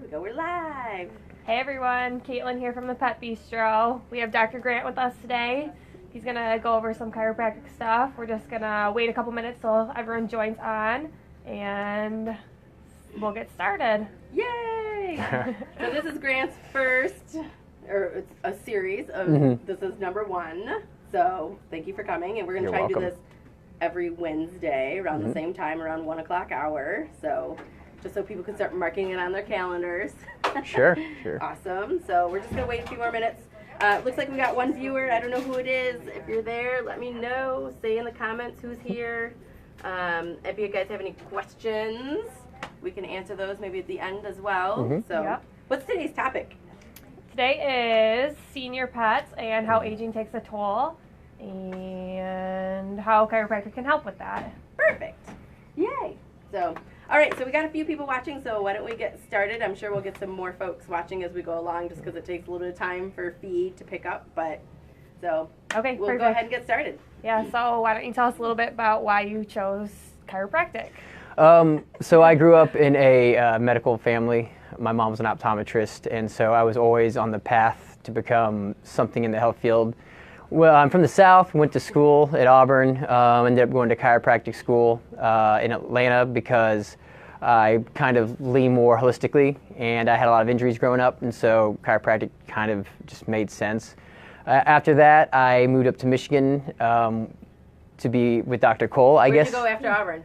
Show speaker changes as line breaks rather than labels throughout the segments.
There we go, we're live.
Hey everyone, Caitlin here from the Pet Bistro. We have Dr. Grant with us today. He's going to go over some chiropractic stuff. We're just going to wait a couple minutes till everyone joins on, and we'll get started.
Yay! So this is Grant's first, or it's a series of, this is number 1. So thank you for coming, and we're going to try to do this every Wednesday around the same time, around 1 o'clock hour. So just so people can start marking it on their calendars.
Sure.
Awesome. So we're just going to wait a few more minutes. Looks like we got one viewer. I don't know who it is. If you're there, let me know. Say in the comments who's here. If you guys have any questions, we can answer those maybe at the end as well. So what's today's topic?
Today is senior pets and how aging takes a toll, and how chiropractic can help with that.
Perfect. Yay. So, all right, so we got a few people watching, so why don't we get started? I'm sure we'll get some more folks watching as we go along, just because it takes a little bit of time for feed to pick up, but so
okay,
we'll go ahead and get started.
Yeah, so why don't you tell us a little bit about why you chose chiropractic?
So I grew up in a medical family. My mom was an optometrist, and so I was always on the path to become something in the health field. Well, I'm from the South, went to school at Auburn, ended up going to chiropractic school in Atlanta because I kind of lean more holistically, and I had a lot of injuries growing up, and so chiropractic kind of just made sense. After that, I moved up to Michigan to be with Dr. Cole, I guess.
Where'd you go after Auburn?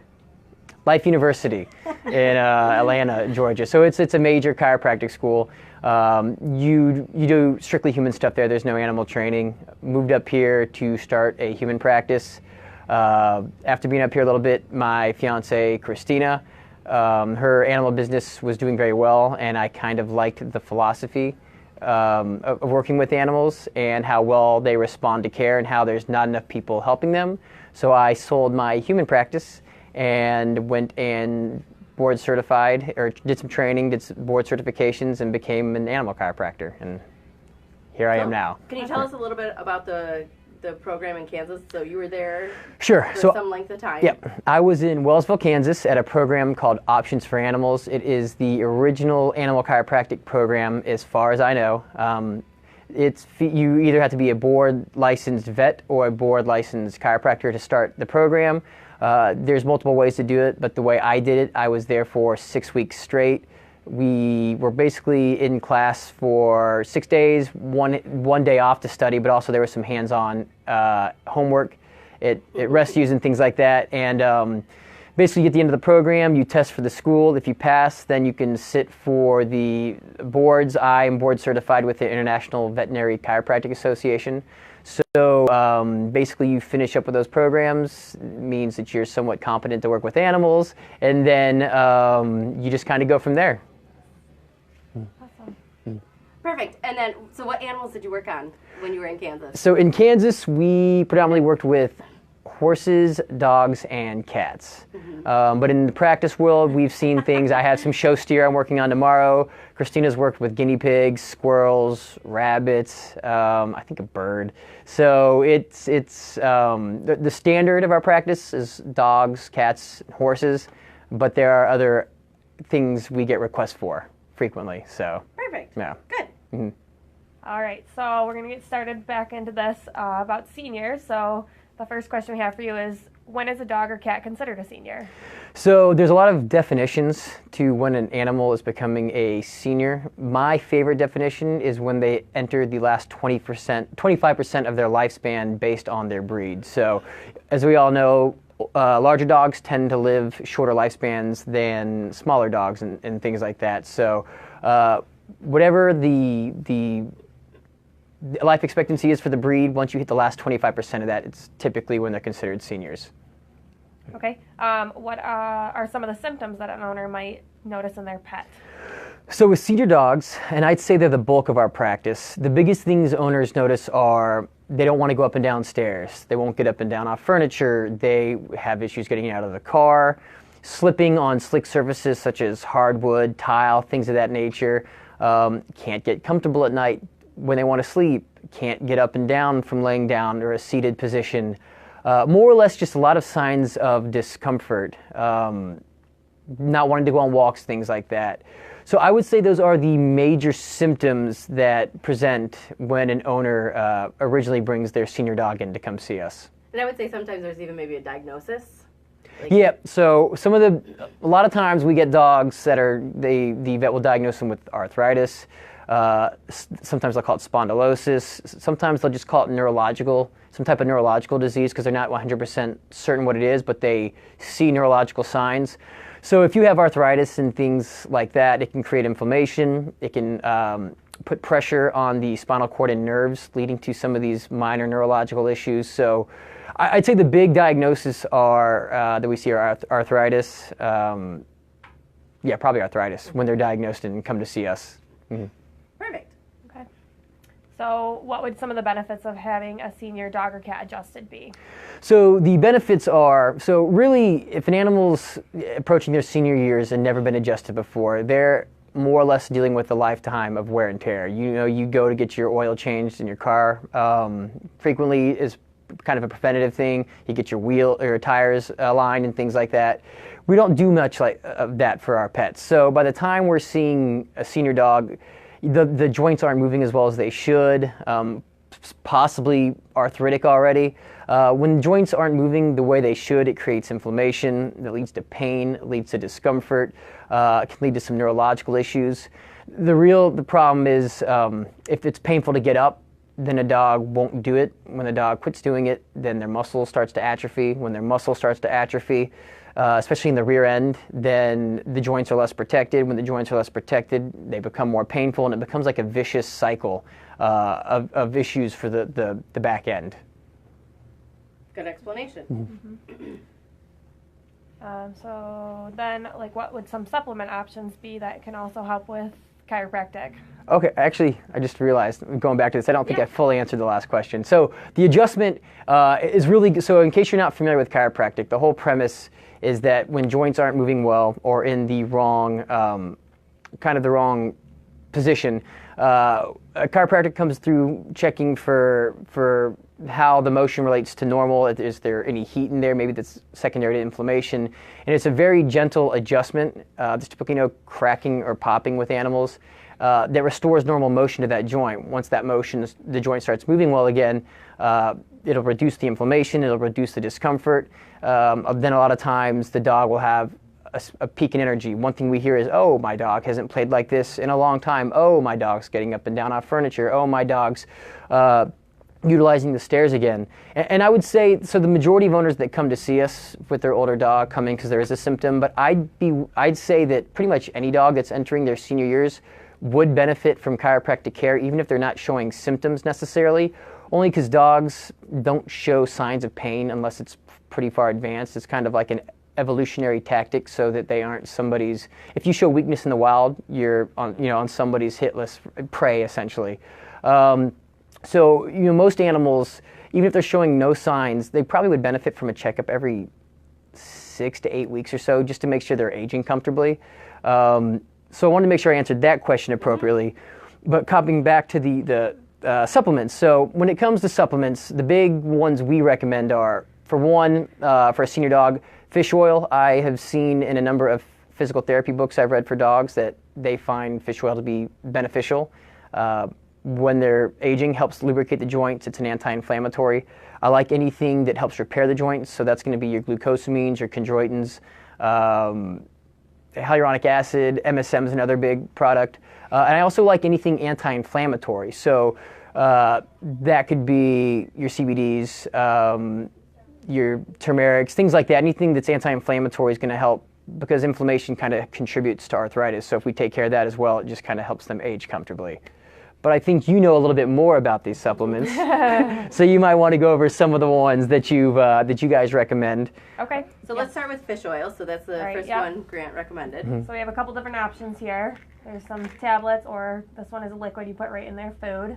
Life University in Atlanta, Georgia. So it's a major chiropractic school. You do strictly human stuff there. There's no animal training. Moved up here to start a human practice. After being up here a little bit, my fiance Christina, her animal business was doing very well, and I kind of liked the philosophy of working with animals and how well they respond to care and how there's not enough people helping them. So I sold my human practice and went and board certified, or did some training, did some board certifications, and became an animal chiropractor. And here I am now.
Can you tell us a little bit about the program in Kansas? So you were there
for
some length of time.
Yep. I was in Wellsville, Kansas at a program called Options for Animals. It is the original animal chiropractic program as far as I know. You either have to be a board licensed vet or a board licensed chiropractor to start the program. There's multiple ways to do it, but the way I did it, I was there for 6 weeks straight. We were basically in class for 6 days, one day off to study, but also there was some hands-on homework at rescues and things like that. And basically at the end of the program, you test for the school. If you pass, then you can sit for the boards. I am board certified with the International Veterinary Chiropractic Association. So basically you finish up with those programs. It means that you're somewhat competent to work with animals, and then you just kind of go from there.
Awesome.
Perfect. And then, so what animals did you work on when you were in Kansas?
So in Kansas, we predominantly worked with horses, dogs, and cats. But in the practice world, we've seen things. I have some show steer I'm working on tomorrow. Christina's worked with guinea pigs, squirrels, rabbits, I think a bird. So it's the standard of our practice is dogs, cats, horses, but there are other things we get requests for frequently. So
perfect.
Yeah.
Good.
All right, so we're going to get started back into this about seniors. So the first question we have for you is, when is a dog or cat considered a senior?
So there's a lot of definitions to when an animal is becoming a senior. My favorite definition is when they enter the last 25% of their lifespan based on their breed. So as we all know, larger dogs tend to live shorter lifespans than smaller dogs and things like that. So whatever the life expectancy is for the breed, once you hit the last 25% of that, it's typically when they're considered seniors.
Okay. What are some of the symptoms that an owner might notice in their pet?
So with senior dogs, and I'd say they're the bulk of our practice, the biggest things owners notice are they don't want to go up and down stairs. They won't get up and down off furniture. They have issues getting out of the car, slipping on slick surfaces such as hardwood, tile, things of that nature. Can't get comfortable at night when they want to sleep. Can't get up and down from laying down or a seated position. More or less just a lot of signs of discomfort, not wanting to go on walks, things like that. So I would say those are the major symptoms that present when an owner originally brings their senior dog in to come see us.
And I would say sometimes there's even maybe a diagnosis.
Yeah, so a lot of times we get dogs that the vet will diagnose them with arthritis. Sometimes they'll call it spondylosis. Sometimes they'll just call it some type of neurological disease because they're not 100% certain what it is, but they see neurological signs. So if you have arthritis and things like that, it can create inflammation. It can put pressure on the spinal cord and nerves, leading to some of these minor neurological issues. So I'd say the big diagnoses are that we see are arthritis. Probably arthritis when they're diagnosed and come to see us. Mm-hmm.
Perfect.
Okay. So what would some of the benefits of having a senior dog or cat adjusted be?
So the benefits are, so really if an animal's approaching their senior years and never been adjusted before, they're more or less dealing with a lifetime of wear and tear. You know, you go to get your oil changed in your car. Frequently is kind of a preventative thing. You get your wheel or your tires aligned and things like that. We don't do much of that for our pets. So by the time we're seeing a senior dog, the joints aren't moving as well as they should, possibly arthritic already. When joints aren't moving the way they should, it creates inflammation that leads to pain, leads to discomfort, it can lead to some neurological issues. The problem is if it's painful to get up, then a dog won't do it. When the dog quits doing it, then their muscle starts to atrophy. When their muscle starts to atrophy, especially in the rear end, then the joints are less protected. When the joints are less protected, they become more painful, and it becomes like a vicious cycle of issues for the back end.
Good explanation.
Mm-hmm. So then, what would some supplement options be that can also help with chiropractic?
Okay, actually, I just realized, going back to this, I don't think I fully answered the last question. So the adjustment is really, so in case you're not familiar with chiropractic, the whole premise is that when joints aren't moving well or in the wrong, kind of the wrong position, a chiropractic comes through checking for how the motion relates to normal. Is there any heat in there? Maybe that's secondary to inflammation. And it's a very gentle adjustment. There's typically no cracking or popping with animals. That restores normal motion to that joint. Once that motion, the joint starts moving well again, it'll reduce the inflammation, it'll reduce the discomfort. Then a lot of times the dog will have a peak in energy. One thing we hear is, oh, my dog hasn't played like this in a long time. Oh, my dog's getting up and down off furniture. Oh, my dog's utilizing the stairs again. And I would say, so the majority of owners that come to see us with their older dog come in because there is a symptom, but I'd say that pretty much any dog that's entering their senior years would benefit from chiropractic care, even if they're not showing symptoms necessarily, only because dogs don't show signs of pain unless it's pretty far advanced. It's kind of like an evolutionary tactic so that they aren't somebody's, if you show weakness in the wild, you're on somebody's hit list, prey essentially. So most animals, even if they're showing no signs, they probably would benefit from a checkup every 6 to 8 weeks or so, just to make sure they're aging comfortably. So I wanted to make sure I answered that question appropriately. But coming back to the supplements. So when it comes to supplements, the big ones we recommend are, for one, for a senior dog, fish oil. I have seen in a number of physical therapy books I've read for dogs that they find fish oil to be beneficial. When they're aging, helps lubricate the joints. It's an anti-inflammatory. I like anything that helps repair the joints. So that's going to be your glucosamines, your chondroitins, hyaluronic acid, MSM is another big product. And I also like anything anti-inflammatory. So that could be your CBDs, your turmerics, things like that. Anything that's anti-inflammatory is going to help because inflammation kind of contributes to arthritis. So if we take care of that as well, it just kind of helps them age comfortably. But I think you know a little bit more about these supplements, so you might want to go over some of the ones that you guys recommend.
Okay.
So let's start with fish oil. So that's the first one Grant recommended.
So we have a couple different options here. There's some tablets, or this one is a liquid you put right in their food.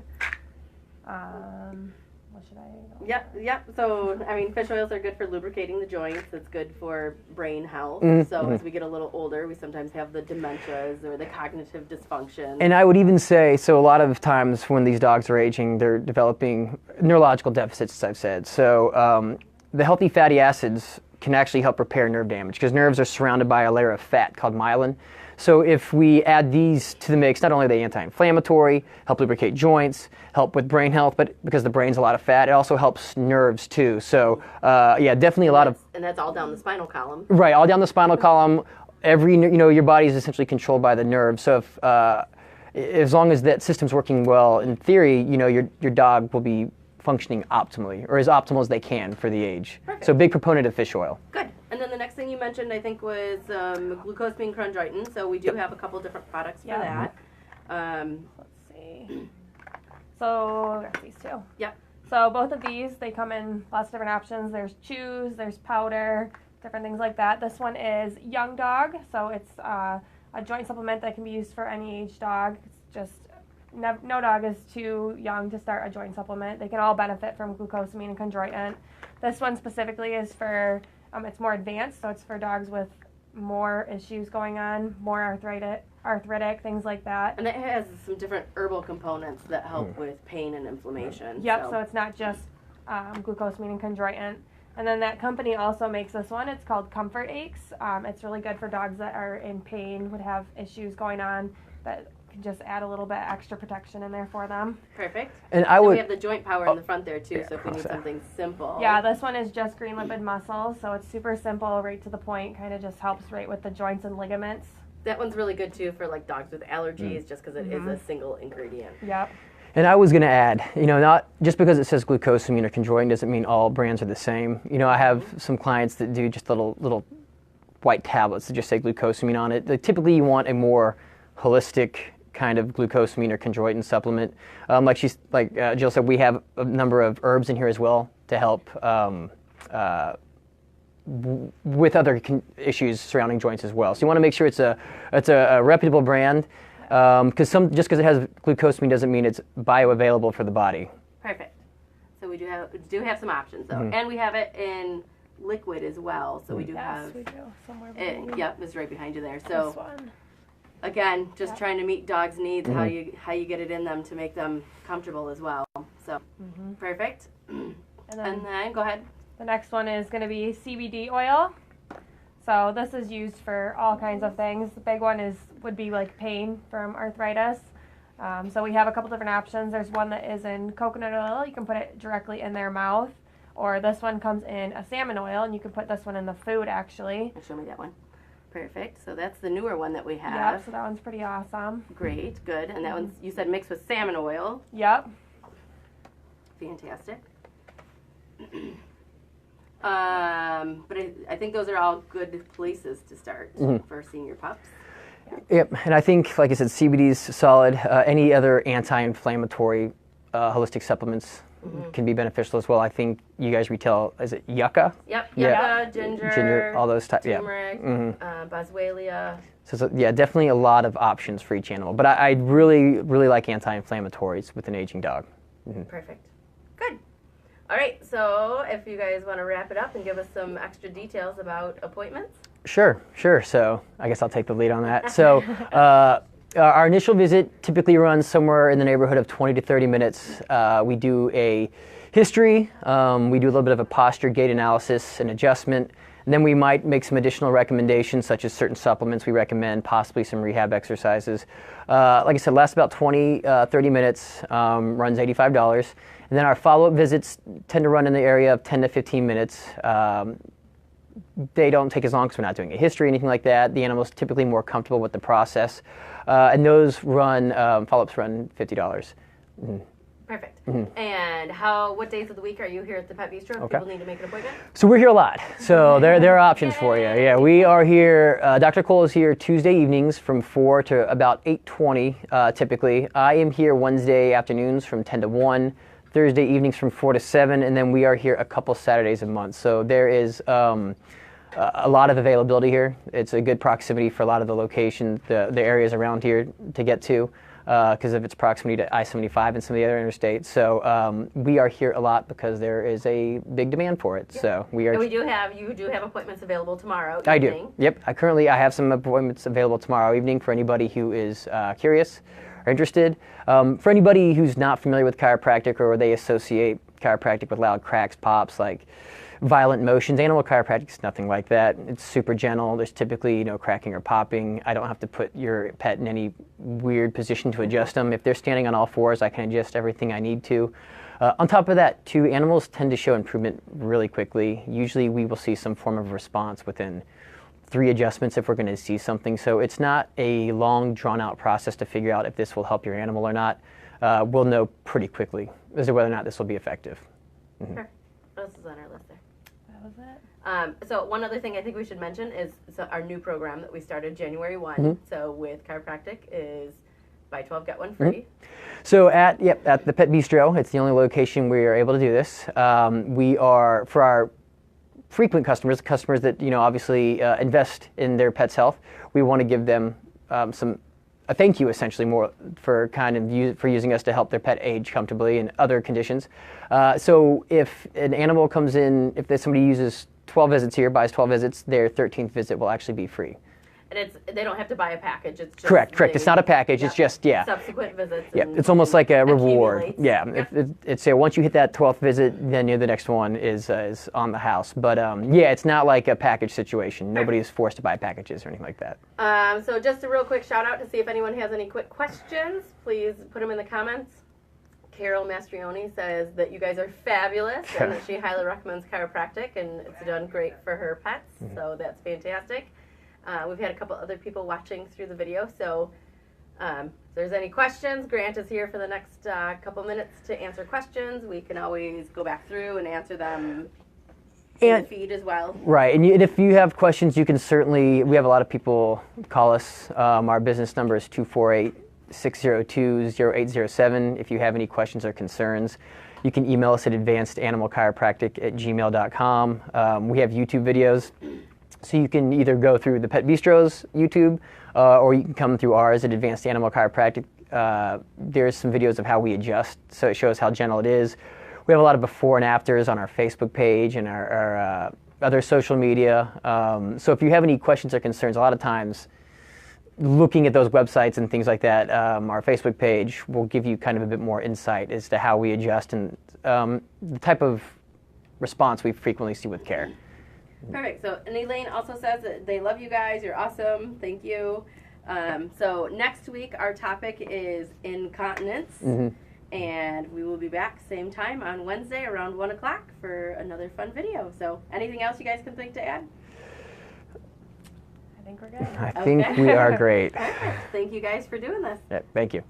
What should I go?
Yep. So, I mean, fish oils are good for lubricating the joints. It's good for brain health. So as we get a little older, we sometimes have the dementias or the cognitive dysfunction.
And I would even say, so a lot of times when these dogs are aging, they're developing neurological deficits, as I've said. So the healthy fatty acids can actually help repair nerve damage because nerves are surrounded by a layer of fat called myelin. So if we add these to the mix, not only are they anti-inflammatory, help lubricate joints, help with brain health, but because the brain's a lot of fat, it also helps nerves too. So yeah, definitely a lot of...
And that's all down the spinal column.
Right, all down the spinal column. Your body is essentially controlled by the nerves. So if, as long as that system's working well, in theory, your dog will be functioning optimally, or as optimal as they can for the age.
Perfect.
So big proponent of fish oil.
Good. And then the next thing you mentioned, I think, was glucosamine chondroitin. So we do have a couple different products for that.
Let's see. So there's these two.
Yep.
So both of these, they come in lots of different options. There's chews, there's powder, different things like that. This one is Young Dog, so it's a joint supplement that can be used for any age dog. It's just no dog is too young to start a joint supplement. They can all benefit from glucosamine and chondroitin. This one specifically is for, it's more advanced, so it's for dogs with more issues going on, more arthritic, things like that.
And it has some different herbal components that help with pain and inflammation.
Yep, so it's not just glucosamine and chondroitin. And then that company also makes this one. It's called Comfort Aches. It's really good for dogs that are in pain, would have issues going on, that can just add a little bit extra protection in there for them.
Perfect.
And
we have the joint power in the front there too, so if we need something simple.
Yeah, this one is just green lipid muscle, so it's super simple, right to the point, kind of just helps right with the joints and ligaments.
That one's really good too for like dogs with allergies, just because it is a single ingredient.
Yep.
And I was going to add, not just because it says glucosamine or chondroitin doesn't mean all brands are the same. I have some clients that do just little white tablets that just say glucosamine on it. Typically, you want a more holistic kind of glucosamine or chondroitin supplement. Like Jill said, we have a number of herbs in here as well to help with other issues surrounding joints as well. So you want to make sure it's a reputable brand. Because just because it has glucosamine doesn't mean it's bioavailable for the body.
Perfect. So we do have some options though, and we have it in liquid as well. So we do have.
We do somewhere.
Yep, it's right behind you there. So
this one.
Again, just trying to meet dogs' needs, how you get it in them to make them comfortable as well. So perfect. And then go ahead.
The next one is going to be CBD oil. So this is used for all kinds of things. The big one would be like pain from arthritis. So we have a couple different options. There's one that is in coconut oil. You can put it directly in their mouth. Or this one comes in a salmon oil, and you can put this one in the food, actually.
Show me that one. Perfect. So that's the newer one that we have.
Yep, so that one's pretty awesome.
Great, good. And that one's, you said, mixed with salmon oil.
Yep.
Fantastic. But I think those are all good places to start for senior pups.
Yep, and I think, like I said, CBD is solid. Any other anti-inflammatory holistic supplements can be beneficial as well. I think you guys retail, is it yucca?
Yep,
yeah.
yucca, ginger,
all those types.
turmeric, boswellia.
So yeah, definitely a lot of options for each animal. But I really, really like anti-inflammatories with an aging dog.
Perfect. Good. All right, so if you guys want to wrap it up and give us some extra details about appointments.
Sure. So I guess I'll take the lead on that. So our initial visit typically runs somewhere in the neighborhood of 20 to 30 minutes. We do a history, we do a little bit of a posture gait analysis and adjustment, and then we might make some additional recommendations such as certain supplements we recommend, possibly some rehab exercises. Like I said, lasts about 20, 30 minutes, runs $85. And then our follow-up visits tend to run in the area of 10 to 15 minutes. They don't take as long because we're not doing a history or anything like that. The animal's typically more comfortable with the process. And those follow-ups run $50.
Perfect. And what days of the week are you here at the Pet Bistro if people need to make an appointment?
So we're here a lot. So there are options for you. Yeah, we are here. Dr. Cole is here Tuesday evenings from 4 to about 8:20 typically. I am here Wednesday afternoons from 10 to 1. Thursday evenings from 4 to 7, and then we are here a couple Saturdays a month. So there is a lot of availability here. It's a good proximity for a lot of the locations, the areas around here to get to because of its proximity to I-75 and some of the other interstates. So we are here a lot because there is a big demand for it. Yep. So we are. And
you do have appointments available tomorrow evening.
I do. Yep. I have some appointments available tomorrow evening for anybody who is curious. Interested. For anybody who's not familiar with chiropractic or they associate chiropractic with loud cracks, pops, like violent motions. Animal chiropractic is nothing like that. It's super gentle. There's typically no cracking or popping. I don't have to put your pet in any weird position to adjust them. If they're standing on all fours, I can adjust everything I need to. On top of that, too, animals tend to show improvement really quickly. Usually we will see some form of response within 3 adjustments if we're going to see something. So it's not a long, drawn-out process to figure out if this will help your animal or not. We'll know pretty quickly as to whether or not this will be effective.
Mm-hmm. Sure. What else is on our list there?
That was it.
So one other thing I think we should mention is our new program that we started January 1.
Mm-hmm.
So with chiropractic is buy 12, get 1 free.
Mm-hmm. So at the Pet Bistro, it's the only location we are able to do this. We are, for our frequent customers that obviously invest in their pet's health, we want to give them a thank you, essentially, more for for using us to help their pet age comfortably in other conditions. So if an animal comes in, if somebody uses 12 visits here, buys 12 visits, their 13th visit will actually be free.
And they don't have to buy a package. It's just
correct. It's not a package. Yep. It's just
subsequent visits.
It's almost like a reward. Yeah.
Yep.
It's once you hit that 12th visit, then the next one is on the house. But it's not like a package situation. Nobody is forced to buy packages or anything like that.
So just a real quick shout out to see if anyone has any quick questions. Please put them in the comments. Carol Mastrioni says that you guys are fabulous and that she highly recommends chiropractic and it's done great for her pets. Mm-hmm. So that's fantastic. We've had a couple other people watching through the video, so if there's any questions, Grant is here for the next couple minutes to answer questions. We can always go back through and answer them in the feed as well. Right,
and if you have questions, you can certainly, we have a lot of people call us. Our business number is 248-602-0807. If you have any questions or concerns, you can email us at advancedanimalchiropractic@gmail.com. We have YouTube videos. So you can either go through the Pet Bistro's YouTube, or you can come through ours at Advanced Animal Chiropractic. There's some videos of how we adjust, so it shows how gentle it is. We have a lot of before and afters on our Facebook page and our other social media. So if you have any questions or concerns, a lot of times looking at those websites and things like that, our Facebook page will give you kind of a bit more insight as to how we adjust and the type of response we frequently see with care.
Perfect. So, and Elaine also says that they love you guys. You're awesome. Thank you. So next week our topic is incontinence, mm-hmm. and we will be back same time on Wednesday around 1 o'clock for another fun video. So anything else you guys can think to add?
I think we're good.
I think we are great.
Perfect. Thank you guys for doing this.
Yeah, thank you.